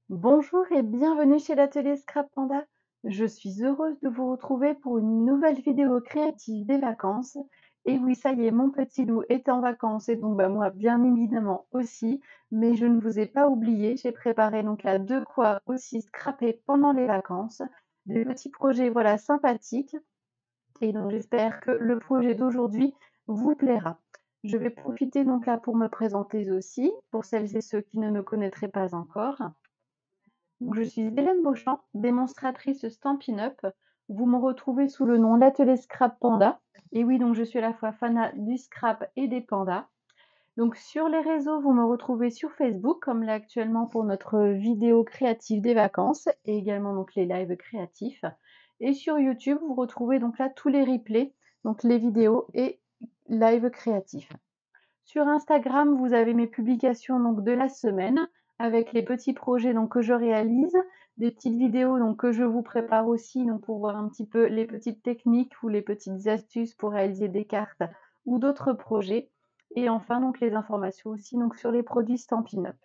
Bonjour et bienvenue chez l'atelier Scrap Panda. Je suis heureuse de vous retrouver pour une nouvelle vidéo créative des vacances. Et oui, ça y est, mon petit loup est en vacances et donc moi bien évidemment aussi. Mais je ne vous ai pas oublié, j'ai préparé donc là de quoi aussi scraper pendant les vacances. Des petits projets voilà sympathiques. Et donc j'espère que le projet d'aujourd'hui vous plaira. Je vais profiter donc là pour me présenter aussi, pour celles et ceux qui ne me connaîtraient pas encore. Donc, je suis Hélène Beauchamp, démonstratrice Stampin' Up. Vous me retrouvez sous le nom l'atelier Scrap Panda. Et oui, donc je suis à la fois fanat du scrap et des pandas. Donc sur les réseaux, vous me retrouvez sur Facebook, comme là actuellement pour notre vidéo créative des vacances, et également donc les lives créatifs. Et sur YouTube, vous retrouvez donc là tous les replays, donc les vidéos et lives créatifs. Sur Instagram, vous avez mes publications donc de la semaine avec les petits projets donc que je réalise, des petites vidéos donc que je vous prépare aussi donc pour voir un petit peu les petites techniques ou les petites astuces pour réaliser des cartes ou d'autres projets. Et enfin donc les informations aussi donc sur les produits Stampin' Up.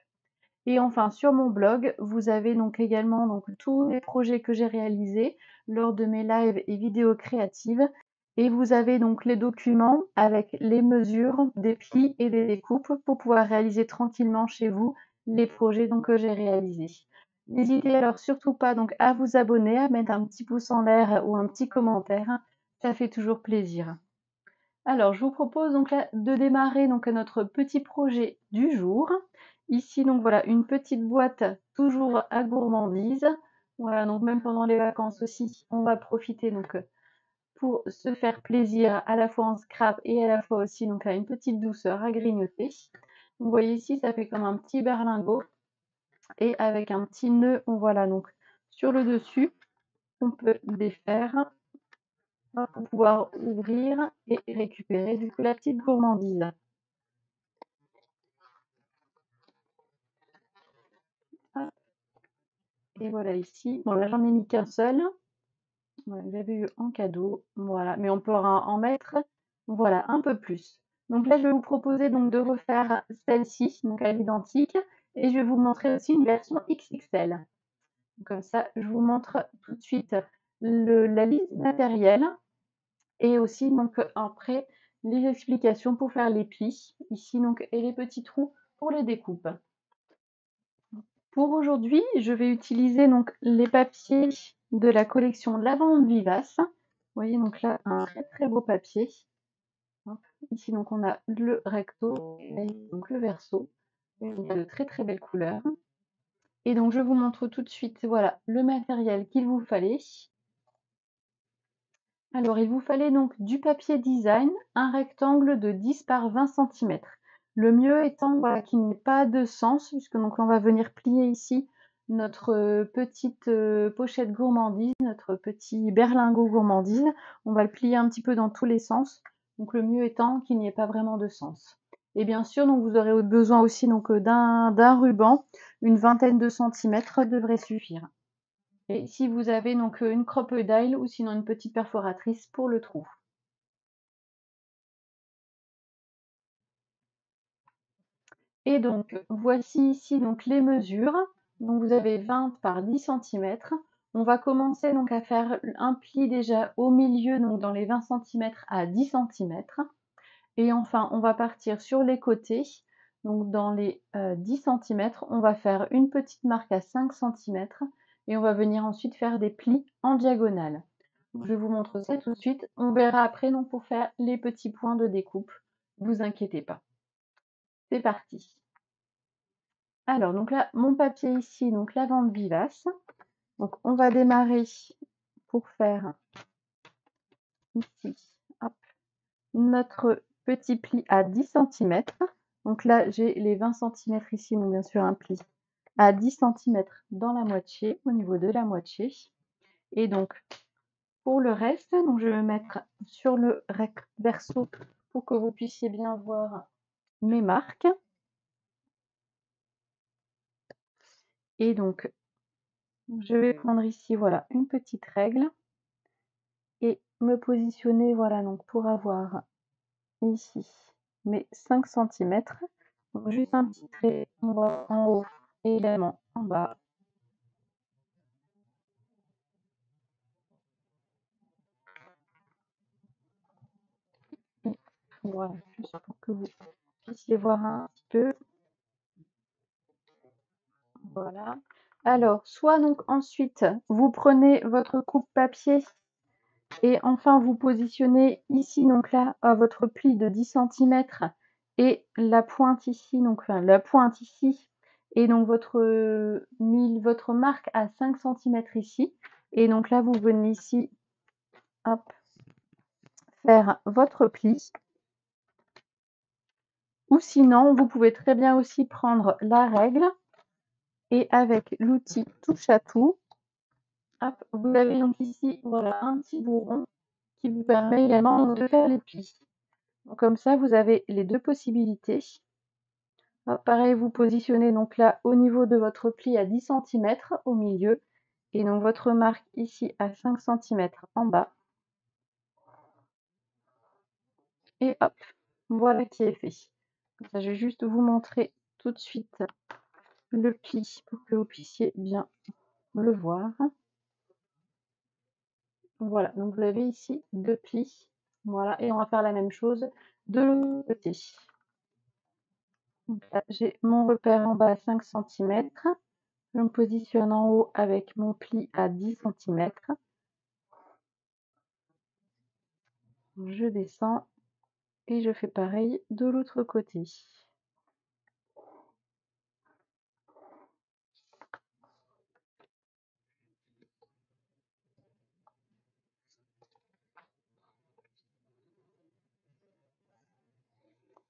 Et enfin sur mon blog, vous avez donc également donc tous les projets que j'ai réalisés lors de mes lives et vidéos créatives. Et vous avez donc les documents avec les mesures des plis et des découpes pour pouvoir réaliser tranquillement chez vous les projets donc que j'ai réalisés. N'hésitez alors surtout pas donc à vous abonner, à mettre un petit pouce en l'air ou un petit commentaire, ça fait toujours plaisir. Alors, je vous propose donc là de démarrer donc notre petit projet du jour. Ici, donc voilà, une petite boîte toujours à gourmandise. Voilà, donc même pendant les vacances aussi, on va profiter donc pour se faire plaisir à la fois en scrap et à la fois aussi donc à une petite douceur à grignoter. Vous voyez ici, ça fait comme un petit berlingot et avec un petit nœud, voilà donc sur le dessus, on peut défaire pour pouvoir ouvrir et récupérer du coup la petite gourmandise. Hop, et voilà ici. Bon là j'en ai mis qu'un seul. Voilà, j'avais eu en cadeau. Voilà, mais on pourra en mettre voilà un peu plus. Donc là je vais vous proposer donc de refaire celle-ci, donc à l'identique, et je vais vous montrer aussi une version XXL. Comme ça, je vous montre tout de suite la liste matérielle et aussi donc après les explications pour faire les plis ici donc et les petits trous pour les découpes. Pour aujourd'hui, je vais utiliser donc les papiers de la collection Lavande Vivace. Vous voyez donc là un très très beau papier. Hop, ici donc on a le recto et donc le verso. Il y a de très très belles couleurs. Et donc je vous montre tout de suite voilà le matériel qu'il vous fallait. Alors il vous fallait donc du papier design, un rectangle de 10 par 20 cm. Le mieux étant voilà, qu'il n'ait pas de sens, puisque donc on va venir plier ici notre petite pochette gourmandise, notre petit berlingot gourmandise. On va le plier un petit peu dans tous les sens. Donc le mieux étant qu'il n'y ait pas vraiment de sens. Et bien sûr, donc vous aurez besoin aussi donc d'un ruban, une vingtaine de centimètres devrait suffire. Et si vous avez donc une crocodile ou sinon une petite perforatrice pour le trou. Et donc voici ici donc les mesures. Donc vous avez 20 par 10 centimètres. On va commencer donc à faire un pli déjà au milieu, donc dans les 20 centimètres à 10 centimètres. Et enfin, on va partir sur les côtés. Donc dans les 10 centimètres, on va faire une petite marque à 5 centimètres et on va venir ensuite faire des plis en diagonale. Je vous montre ça tout de suite. On verra après donc pour faire les petits points de découpe. Ne vous inquiétez pas. C'est parti. Alors donc là, mon papier ici, donc lavande vivace. Donc on va démarrer pour faire ici hop, notre petit pli à 10 centimètres. Donc là, j'ai les 20 centimètres ici, donc bien sûr un pli à 10 centimètres dans la moitié, au niveau de la moitié. Et donc pour le reste, donc je vais me mettre sur le verso pour que vous puissiez bien voir mes marques. Et donc, je vais prendre ici, voilà, une petite règle et me positionner, voilà, donc pour avoir ici mes 5 centimètres. Donc, juste un petit trait en haut et également en bas. Voilà, juste pour que vous puissiez voir un petit peu. Voilà. Alors, soit donc ensuite, vous prenez votre coupe papier et enfin vous positionnez ici, donc là, à votre pli de 10 centimètres et la pointe ici, donc enfin, la pointe ici, et donc votre marque à 5 centimètres ici. Et donc là, vous venez ici, hop, faire votre pli. Ou sinon, vous pouvez très bien aussi prendre la règle et avec l'outil touche à tout, hop, vous avez donc ici, voilà, un petit bourron qui vous permet également de faire les plis. Donc, comme ça, vous avez les deux possibilités. Hop, pareil, vous positionnez donc là au niveau de votre pli à 10 centimètres au milieu et donc votre marque ici à 5 centimètres en bas. Et hop, voilà qui est fait. Comme ça, je vais juste vous montrer tout de suite le pli pour que vous puissiez bien le voir. Voilà, donc vous avez ici 2 plis. Voilà, et on va faire la même chose de l'autre côté. Donc là, j'ai mon repère en bas à 5 centimètres. Je me positionne en haut avec mon pli à 10 centimètres. Je descends et je fais pareil de l'autre côté.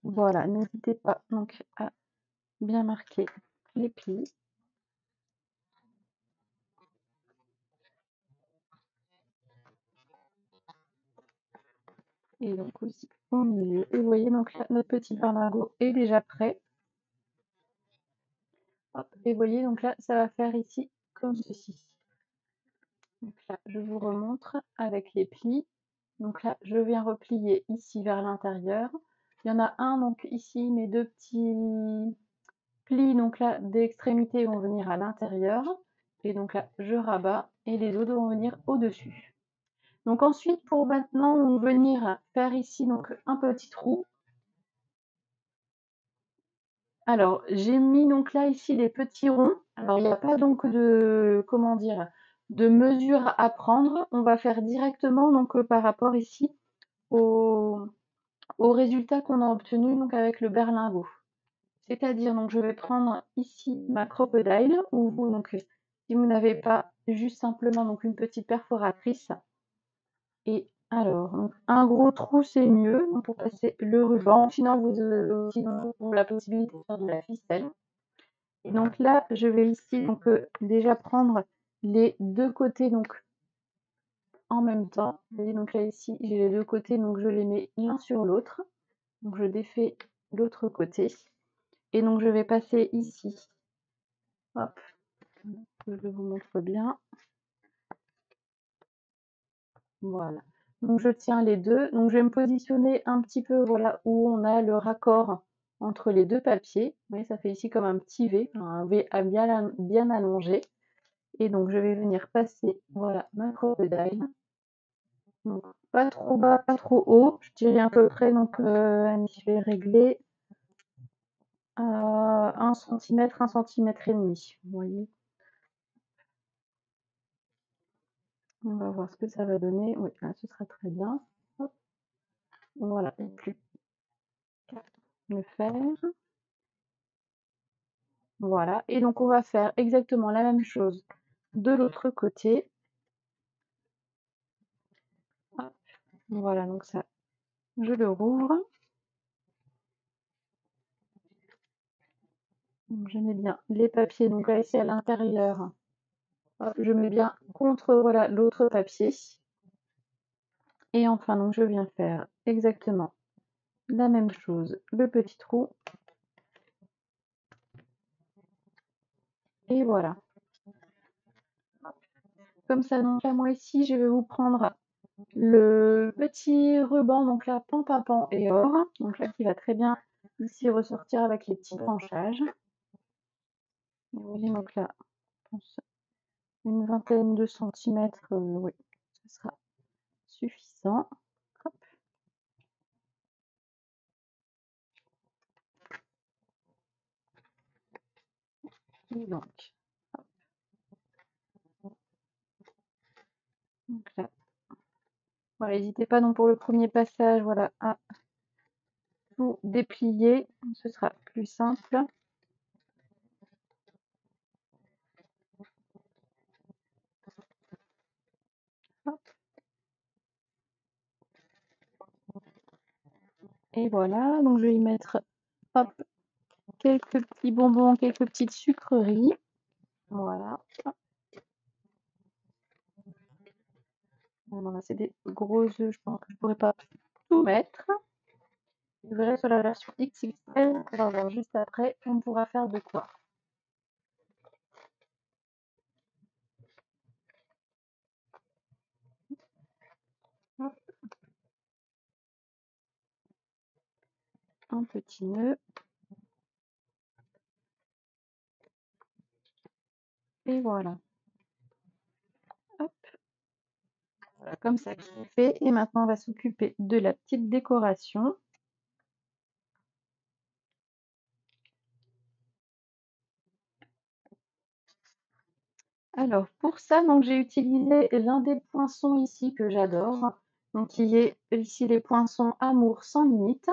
Voilà, n'hésitez pas donc à bien marquer les plis. Et donc aussi au milieu. Et vous voyez, donc là, notre petit berlingot est déjà prêt. Hop, et vous voyez, donc là, ça va faire ici comme ceci. Donc là, je vous remontre avec les plis. Donc là, je viens replier ici vers l'intérieur. Il y en a un, donc ici, mes deux petits plis, donc là, d'extrémité vont venir à l'intérieur. Et donc là, je rabats et les autres vont venir au-dessus. Donc ensuite, pour maintenant venir faire ici donc un petit trou. Alors, j'ai mis donc là ici des petits ronds. Alors, il n'y a pas donc de, comment dire, de mesure à prendre. On va faire directement donc par rapport ici au, au résultat qu'on a obtenu donc avec le berlingot. C'est-à-dire, donc je vais prendre ici ma crocodile ou vous, donc si vous n'avez pas juste simplement donc une petite perforatrice. Et alors, donc, un gros trou c'est mieux donc, pour passer le ruban. Sinon, vous avez aussi donc, la possibilité de faire de la ficelle. Et donc là, je vais ici donc déjà prendre les deux côtés donc en même temps. Vous voyez, donc là ici, j'ai les deux côtés, donc je les mets l'un sur l'autre. Donc je défais l'autre côté. Et donc je vais passer ici. Hop, je vous montre bien. Voilà. Donc je tiens les deux. Donc je vais me positionner un petit peu voilà où on a le raccord entre les deux papiers. Vous voyez, ça fait ici comme un petit V, un V bien allongé. Et donc je vais venir passer voilà ma crocodile. Donc pas trop bas, pas trop haut. Je dirais à peu près donc je vais régler à 1 centimètre, 1 centimètre et demi. Vous voyez. On va voir ce que ça va donner. Oui, là, ce sera très bien. Hop. Voilà, et plus qu'à le faire. Voilà, et donc on va faire exactement la même chose de l'autre côté. Hop. Voilà, donc ça, je le rouvre. Donc, je mets bien les papiers, donc là ici à l'intérieur. Je mets bien contre voilà l'autre papier. Et enfin, donc je viens faire exactement la même chose, le petit trou. Et voilà. Comme ça, donc là, moi ici, je vais vous prendre le petit ruban, donc là, pan et or. Donc là, qui va très bien ici ressortir avec les petits branchages. Vous voyez, donc là, je pense une vingtaine de centimètres, oui, ce sera suffisant. Hop. Et donc là, voilà, n'hésitez pas donc pour le premier passage, voilà, à tout déplier, ce sera plus simple. Hop. Et voilà, donc je vais y mettre, hop, quelques petits bonbons, quelques petites sucreries. Voilà. Bon, là, c'est des gros œufs, je pense que je pourrais pas tout mettre. Vous verrez sur la version XXL, on va voir juste après, on pourra faire de quoi. Hop, un petit nœud. Et voilà. Hop, voilà, comme ça c'est fait. Et maintenant, on va s'occuper de la petite décoration. Alors, pour ça, donc j'ai utilisé l'un des poinçons ici que j'adore. Donc, qui est ici les poinçons Amour sans limite.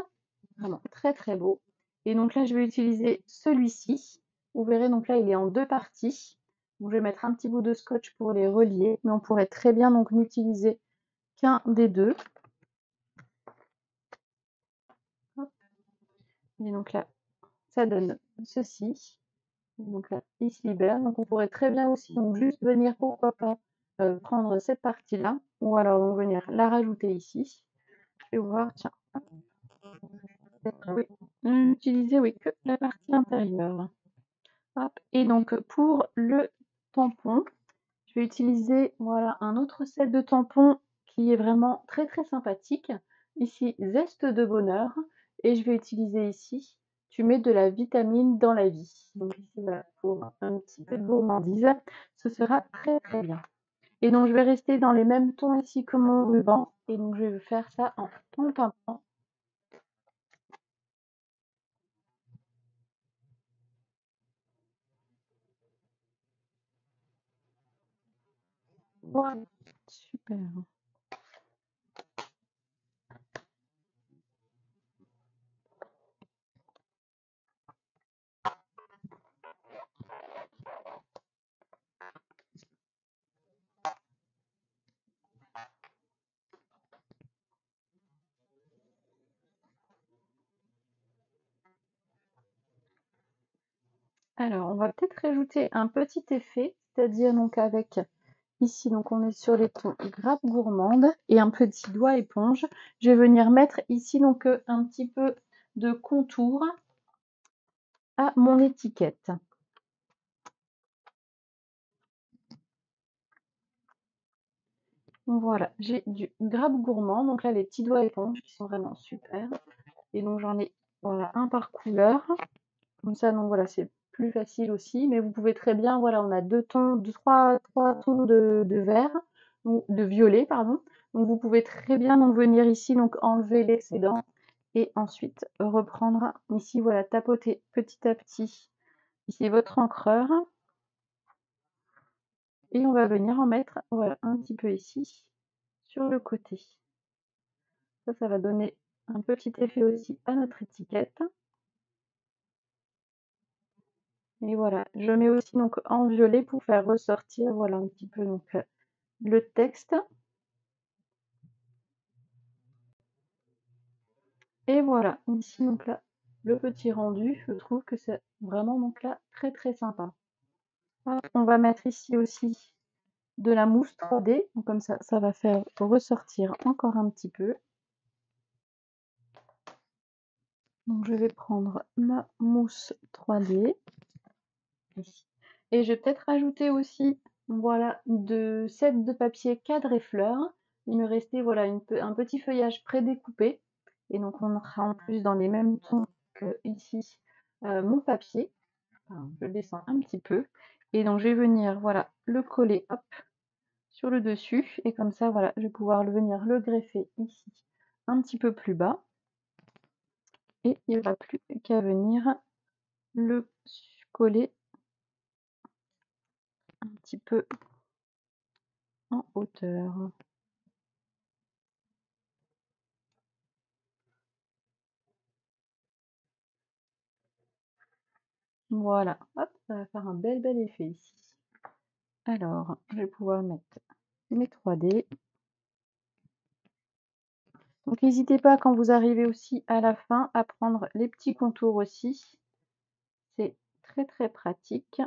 Vraiment très très beau. Et donc là, je vais utiliser celui-ci. Vous verrez, donc là, il est en deux parties. Donc, je vais mettre un petit bout de scotch pour les relier, mais on pourrait très bien donc n'utiliser qu'un des deux. Hop. Et donc là, ça donne ceci. Donc là, il se libère. Donc on pourrait très bien aussi donc juste venir, pourquoi pas, prendre cette partie-là, ou alors donc venir la rajouter ici. Je vais voir, tiens, oui, utiliser oui, que la partie intérieure. Hop. Et donc pour le tampon, je vais utiliser voilà, un autre set de tampons qui est vraiment très très sympathique. Ici, Zeste de bonheur. Et je vais utiliser ici, tu mets de la vitamine dans la vie. Donc ici, voilà, pour un petit peu de gourmandise, ce sera très très bien. Et donc je vais rester dans les mêmes tons ici que mon ruban. Et donc je vais faire ça en ton pimpant. Voilà, super. Alors, on va peut-être rajouter un petit effet, c'est-à-dire donc avec ici, donc on est sur les tons grappe gourmande et un petit doigt éponge. Je vais venir mettre ici donc un petit peu de contour à mon étiquette. Donc voilà, j'ai du grappe gourmand, donc là les petits doigts éponges qui sont vraiment super. Et donc j'en ai voilà un par couleur. Comme ça, donc voilà, c'est plus facile aussi. Mais vous pouvez très bien, voilà, on a deux tons, trois tons de vert, ou de violet, pardon. Donc vous pouvez très bien donc venir ici, donc enlever l'excédent et ensuite reprendre ici, voilà, tapoter petit à petit ici votre encreur. Et on va venir en mettre, voilà, un petit peu ici, sur le côté. Ça va donner un petit effet aussi à notre étiquette. Et voilà, je mets aussi donc en violet pour faire ressortir, voilà, un petit peu donc le texte. Et voilà, ici donc là, le petit rendu, je trouve que c'est vraiment donc là très très sympa. Hop, on va mettre ici aussi de la mousse 3D, donc comme ça va faire ressortir encore un petit peu. Donc je vais prendre ma mousse 3D ici. Et je vais peut-être rajouter aussi, voilà, de sets de papier cadre et fleurs. Il me restait voilà un petit feuillage prédécoupé. Et donc on sera en plus dans les mêmes tons que ici mon papier. Enfin, je descends un petit peu. Et donc je vais venir voilà le coller hop sur le dessus. Et comme ça voilà, je vais pouvoir venir le greffer ici un petit peu plus bas. Et il n'y aura plus qu'à venir le coller petit peu en hauteur. Voilà, hop, ça va faire un bel effet ici. Alors, je vais pouvoir mettre mes 3D. Donc n'hésitez pas quand vous arrivez aussi à la fin à prendre les petits contours aussi. C'est très pratique.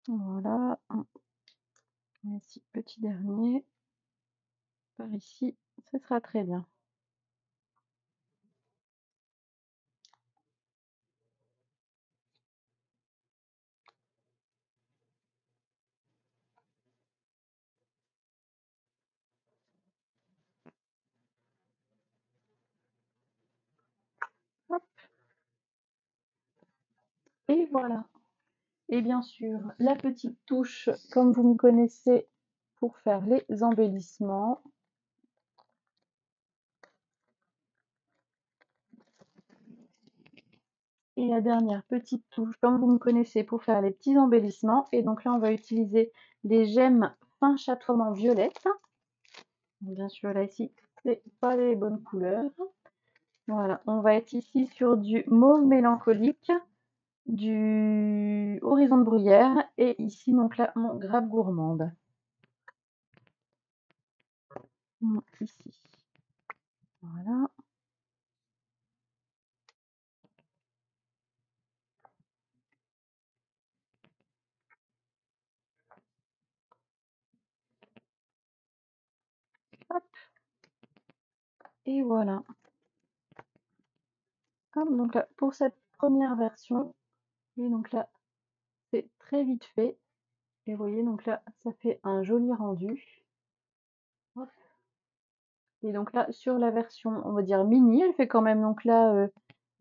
Voilà, ici, petit dernier, par ici, ce sera très bien. Hop, et voilà. Et bien sûr, la petite touche, comme vous me connaissez, pour faire les embellissements. Et la dernière petite touche, comme vous me connaissez, pour faire les petits embellissements. Et donc là, on va utiliser des gemmes fin chatoiement violette. Bien sûr, là, ici, c'est pas les bonnes couleurs. Voilà, on va être ici sur du mauve mélancolique, du horizon de bruyère et ici, donc là, mon grappe gourmande. Ici. Voilà. Hop. Et voilà. Hop, donc là, pour cette première version, et donc là, c'est très vite fait. Et vous voyez, donc là, ça fait un joli rendu. Hop. Et donc là, sur la version, on va dire mini, elle fait quand même donc là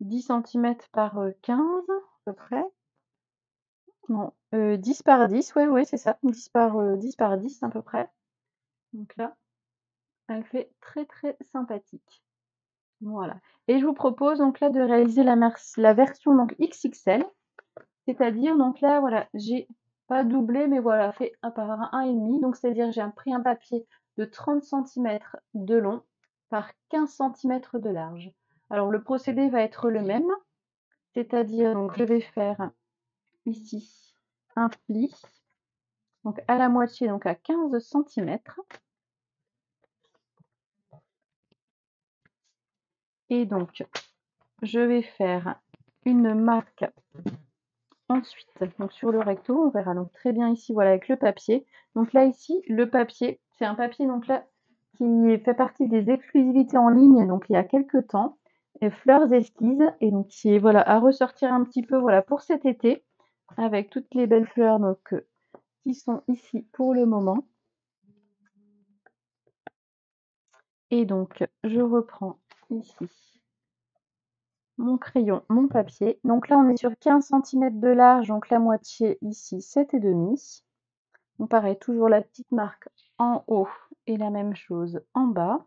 10 cm par 15 à peu près. Non, 10 par 10, ouais, ouais, c'est ça, 10 par 10 à peu près. Donc là, elle fait très sympathique. Voilà. Et je vous propose donc là de réaliser la version donc XXL. C'est-à-dire, donc là, voilà, j'ai pas doublé, mais voilà, fait un par un et demi. Donc, c'est-à-dire, j'ai pris un papier de 30 cm de long par 15 cm de large. Alors, le procédé va être le même. C'est-à-dire, donc, je vais faire ici un pli. Donc, à la moitié, donc à 15 cm. Et donc, je vais faire une marque ensuite, donc sur le recto, on verra donc très bien ici, voilà, avec le papier. Donc là, ici, le papier, c'est un papier donc là qui fait partie des exclusivités en ligne, donc il y a quelques temps, et Fleurs Esquisses, et donc qui est voilà à ressortir un petit peu voilà pour cet été, avec toutes les belles fleurs donc qui sont ici pour le moment. Et donc je reprends ici mon crayon, mon papier. Donc là, on est sur 15 cm de large, donc la moitié ici, 7,5. Donc pareil, toujours la petite marque en haut et la même chose en bas.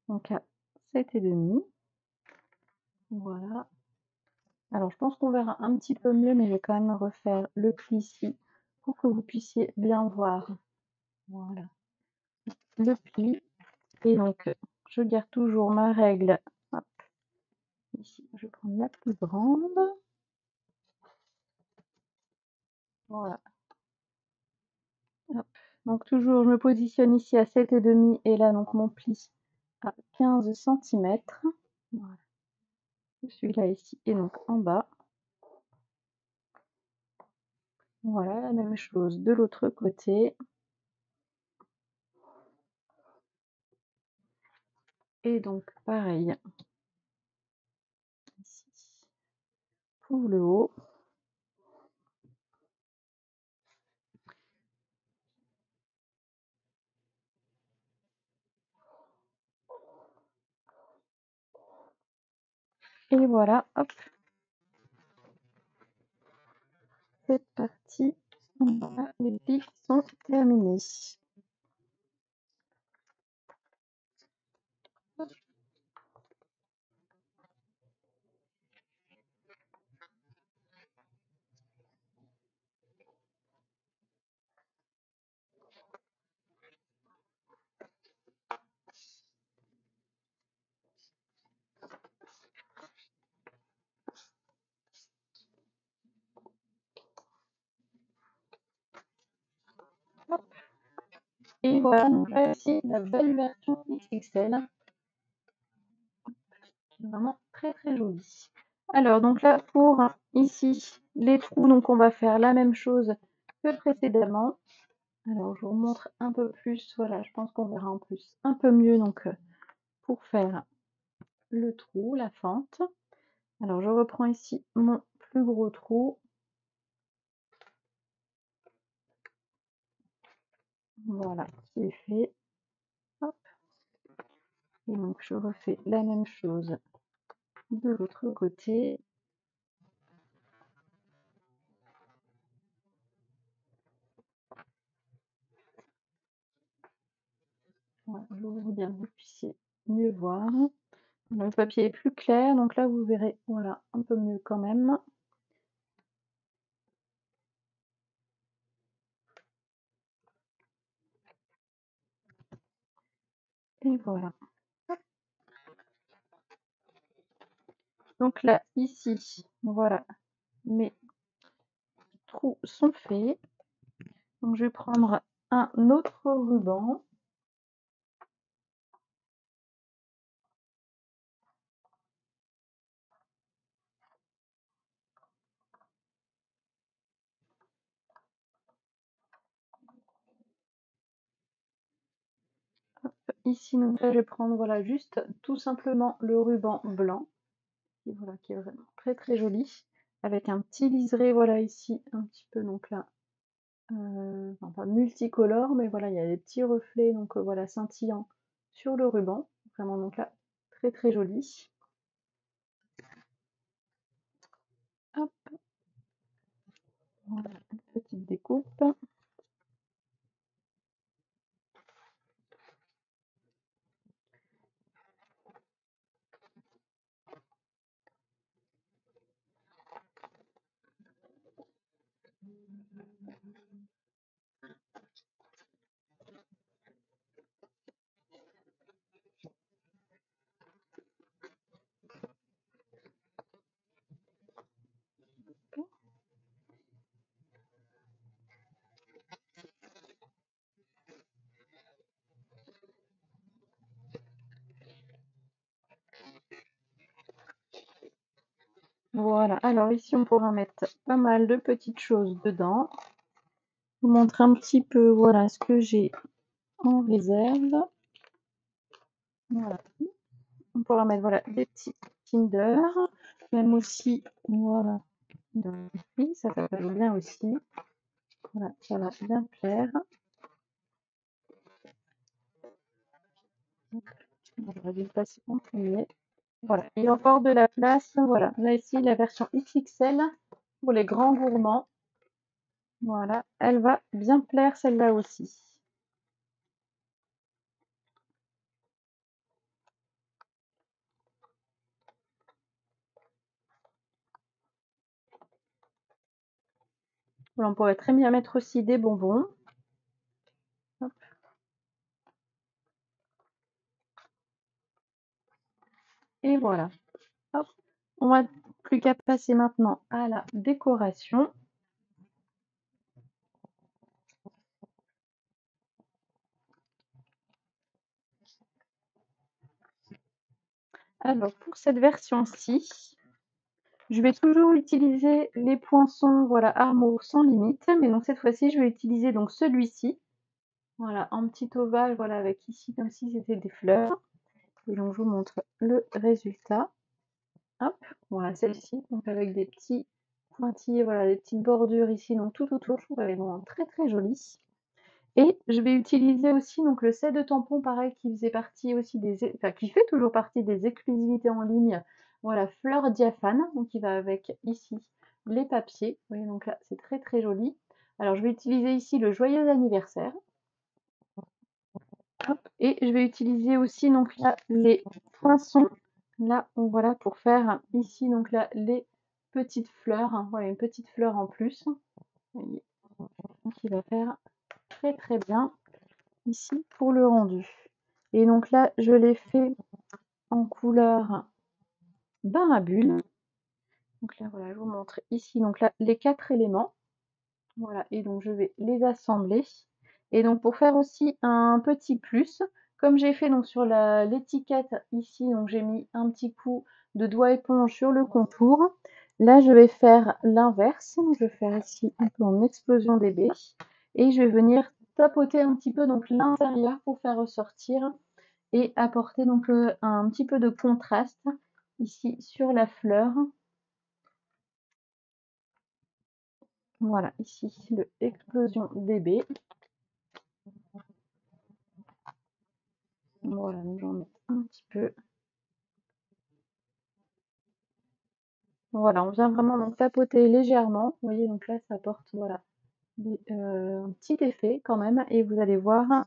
Donc à 7,5. Voilà. Alors je pense qu'on verra un petit peu mieux, mais je vais quand même refaire le pli ici pour que vous puissiez bien voir. Voilà. Le pli. Et donc je garde toujours ma règle. Hop. Ici, je vais prendre la plus grande. Voilà. Hop. Donc toujours, je me positionne ici à 7,5 et là, donc mon pli à 15 cm. Voilà. Celui-là ici et donc en bas. Voilà, la même chose de l'autre côté. Et donc pareil ici pour le haut. Et voilà, hop, cette partie, voilà, les plis sont terminés. Et voilà, donc là aussi, la belle version XXL. Vraiment très très joli. Alors donc là pour ici les trous, donc on va faire la même chose que précédemment. Alors je vous montre un peu plus, voilà, je pense qu'on verra en plus un peu mieux donc pour faire le trou, la fente. Alors je reprends ici mon plus gros trou. Voilà, c'est fait. Hop. Et donc je refais la même chose de l'autre côté. Voilà, je vous bien que vous puissiez mieux voir. Le papier est plus clair, donc là vous verrez, voilà, un peu mieux quand même. Et voilà. Donc là, ici, voilà, mes trous sont faits. Donc je vais prendre un autre ruban. Hop, ici, donc là, je vais prendre, voilà, juste tout simplement le ruban blanc. Et voilà, qui est vraiment très très joli. Avec un petit liseré, voilà, ici, un petit peu, donc là, enfin, pas multicolore, mais voilà, il y a des petits reflets, donc voilà, scintillants sur le ruban. Vraiment, donc là, très très joli. Hop, voilà, une petite découpe. Voilà, alors ici on pourra mettre pas mal de petites choses dedans. Je vous montre un petit peu, voilà, ce que j'ai en réserve. Voilà. On pourra mettre, voilà, des petits Kinder, même aussi, voilà, ça s'appelle bien aussi. Voilà, ça va bien plaire. J'aurais dû le passer en premier. Voilà, il y a encore de la place. Voilà, là ici la version XXL pour les grands gourmands. Voilà, elle va bien plaire celle-là aussi. Voilà, on pourrait très bien mettre aussi des bonbons. Hop. Et voilà. Hop. On va plus qu'à passer maintenant à la décoration. Alors pour cette version-ci, je vais toujours utiliser les poinçons, voilà, Armour sans limite, mais donc cette fois-ci, je vais utiliser donc celui-ci, voilà, en petit ovale, voilà, avec ici comme si c'était des fleurs. Et donc je vous montre le résultat. Hop, voilà celle-ci, donc avec des petits pointillés, voilà, des petites bordures ici, donc tout autour, je trouve elle est vraiment très très jolie. Et je vais utiliser aussi donc le set de tampons, pareil, qui faisait partie aussi enfin qui fait toujours partie des exclusivités en ligne. Voilà, fleurs diaphane, donc qui va avec ici les papiers. Vous voyez, donc là, c'est très très joli. Alors je vais utiliser ici le joyeux anniversaire. Hop, et je vais utiliser aussi donc là les poinçons. Là, voilà, pour faire ici donc là les petites fleurs. Voilà, une petite fleur en plus. Vous voyez, qui va faire très très bien ici pour le rendu. Et donc là, je l'ai fait en couleur bain à bulles. Donc là, voilà, je vous montre ici donc là les 4 éléments. Voilà, et donc je vais les assembler. Et donc pour faire aussi un petit plus, comme j'ai fait donc sur l'étiquette ici, donc j'ai mis un petit coup de doigt éponge sur le contour. Là, je vais faire l'inverse. Je vais faire ici un peu en explosion DB et je vais venir tapoter un petit peu donc l'intérieur pour faire ressortir et apporter donc un petit peu de contraste ici sur la fleur. Voilà, ici le explosion DB. Voilà, donc j'en mets un petit peu. Voilà, on vient vraiment donc tapoter légèrement. Vous voyez, donc là, ça apporte voilà, un petit effet quand même. Et vous allez voir,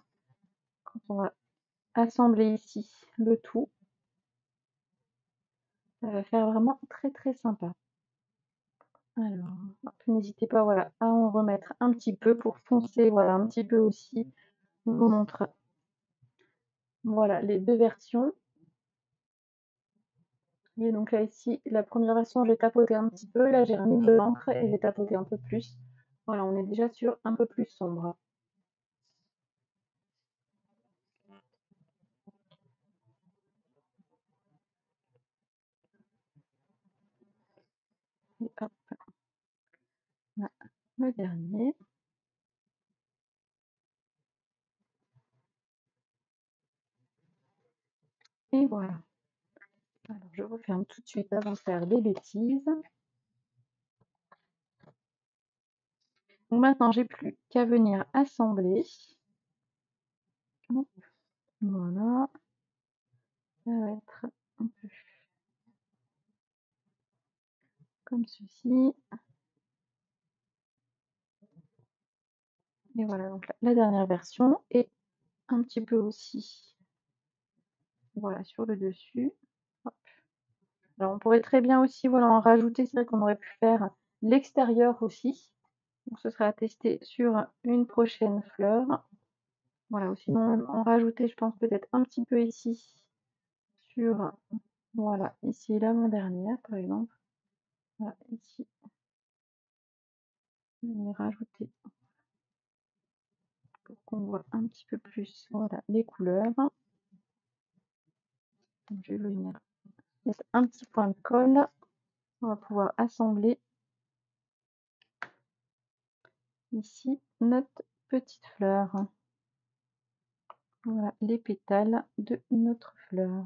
quand on va assembler ici le tout, ça va faire vraiment très très sympa. Alors, n'hésitez pas voilà, à en remettre un petit peu pour foncer voilà, un petit peu aussi. Je vous montre voilà, les deux versions. Et donc là, ici, la première version, j'ai tapoté un petit peu. Là, j'ai remis de l'encre et j'ai tapoté un peu plus. Voilà, on est déjà sur un peu plus sombre. Et hop, là, le dernier. Et voilà. Alors, je referme tout de suite avant de faire des bêtises. Donc maintenant, j'ai plus qu'à venir assembler. Hop, voilà. Ça va être un peu comme ceci. Et voilà, donc la dernière version. Et un petit peu aussi, voilà, sur le dessus. Hop. Alors, on pourrait très bien aussi, voilà, en rajouter. C'est vrai qu'on aurait pu faire l'extérieur aussi. Donc, ce sera à tester sur une prochaine fleur. Voilà, ou sinon, en rajouter, je pense, peut-être un petit peu ici sur, voilà, ici l'avant-dernière, par exemple. Voilà, ici, venir rajouter pour qu'on voit un petit peu plus, voilà, les couleurs. Donc, je vais venir mettre un petit point de colle. On va pouvoir assembler ici notre petite fleur. Voilà, les pétales de notre fleur.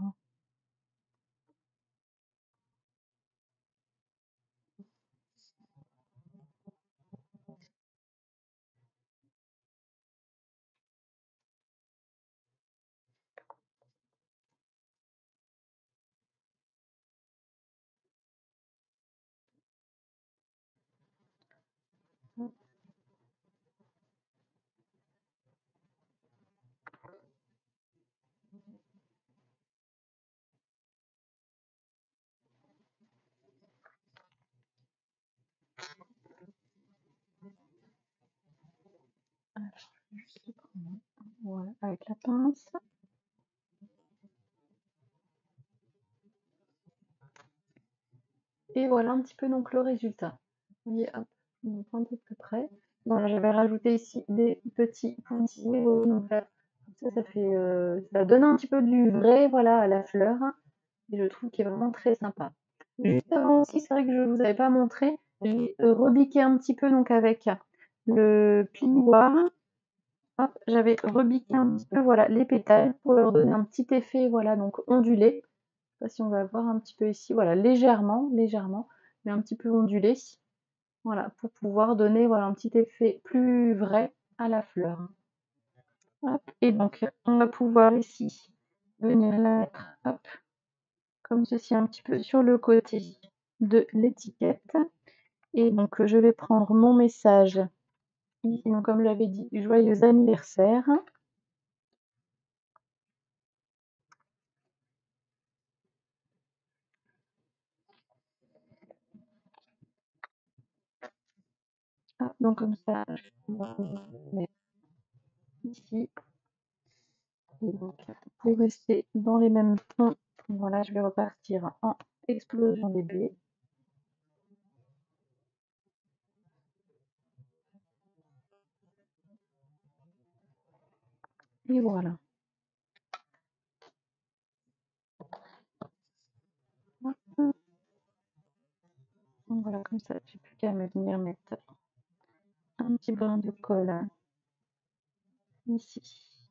Alors, je vais juste prendre, voilà, avec la pince. Et voilà un petit peu donc le résultat. Vous voyez, hop, on est un peu plus près. Voilà, j'avais rajouté ici des petits pointillés. Donc là, ça fait, ça donne un petit peu du vrai, voilà, à la fleur. Et je trouve qu'il est vraiment très sympa. Juste avant aussi, c'est vrai que je ne vous avais pas montré, j'ai rebiqué un petit peu donc avec le plioir. Hop, j'avais rebiqué un petit peu voilà, les pétales pour leur donner un petit effet voilà, donc ondulé. Je sais pas si on va voir un petit peu ici, voilà, légèrement, légèrement, mais un petit peu ondulé. Voilà, pour pouvoir donner voilà, un petit effet plus vrai à la fleur. Hop, et donc, on va pouvoir ici venir la mettre hop, comme ceci un petit peu sur le côté de l'étiquette. Et donc, je vais prendre mon message ici, donc, comme j'avais dit, joyeux anniversaire. Ah, donc comme ça, je vais mettre ici. Et donc, pour rester dans les mêmes tons, voilà, je vais repartir en explosion des baies. Et voilà. Hop. Donc voilà, comme ça, j'ai plus qu'à me venir mettre un petit brin de colle ici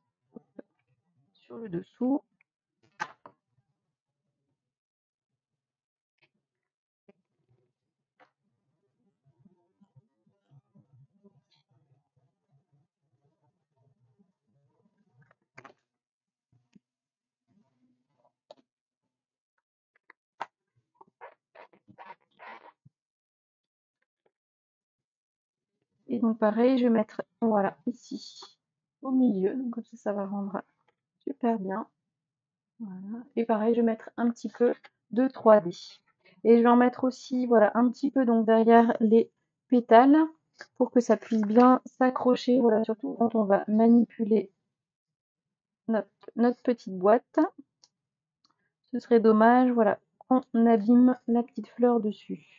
sur le dessous. Et donc pareil, je vais mettre, voilà, ici, au milieu. Donc comme ça va rendre super bien. Voilà. Et pareil, je vais mettre un petit peu de 3D. Et je vais en mettre aussi, voilà, un petit peu donc derrière les pétales pour que ça puisse bien s'accrocher, voilà, surtout quand on va manipuler notre petite boîte. Ce serait dommage, voilà, qu'on abîme la petite fleur dessus.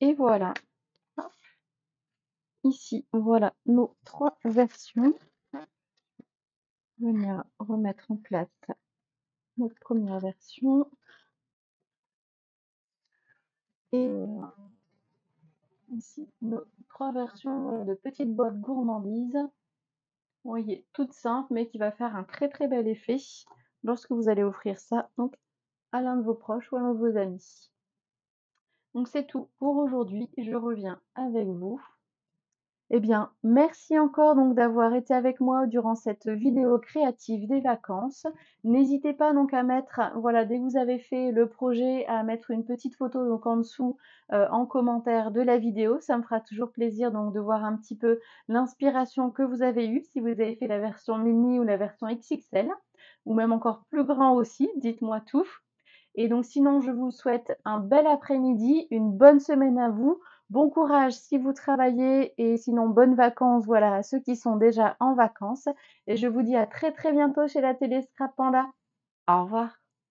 Et voilà, ici, voilà nos 3 versions. Venir remettre en place notre première version. Et ici, nos 3 versions de petites boîtes gourmandises. Vous voyez, toute simple, mais qui va faire un très très bel effet lorsque vous allez offrir ça donc à l'un de vos proches ou à l'un de vos amis. Donc c'est tout pour aujourd'hui. Je reviens avec vous. Eh bien, merci encore donc d'avoir été avec moi durant cette vidéo créative des vacances. N'hésitez pas donc à mettre, voilà, dès que vous avez fait le projet, à mettre une petite photo donc en dessous en commentaire de la vidéo. Ça me fera toujours plaisir donc de voir un petit peu l'inspiration que vous avez eue, si vous avez fait la version mini ou la version XXL, ou même encore plus grand aussi, dites-moi tout. Et donc sinon, je vous souhaite un bel après-midi, une bonne semaine à vous. Bon courage si vous travaillez et sinon bonnes vacances, voilà, à ceux qui sont déjà en vacances. Et je vous dis à très très bientôt chez la télé Scrap Panda. Au revoir.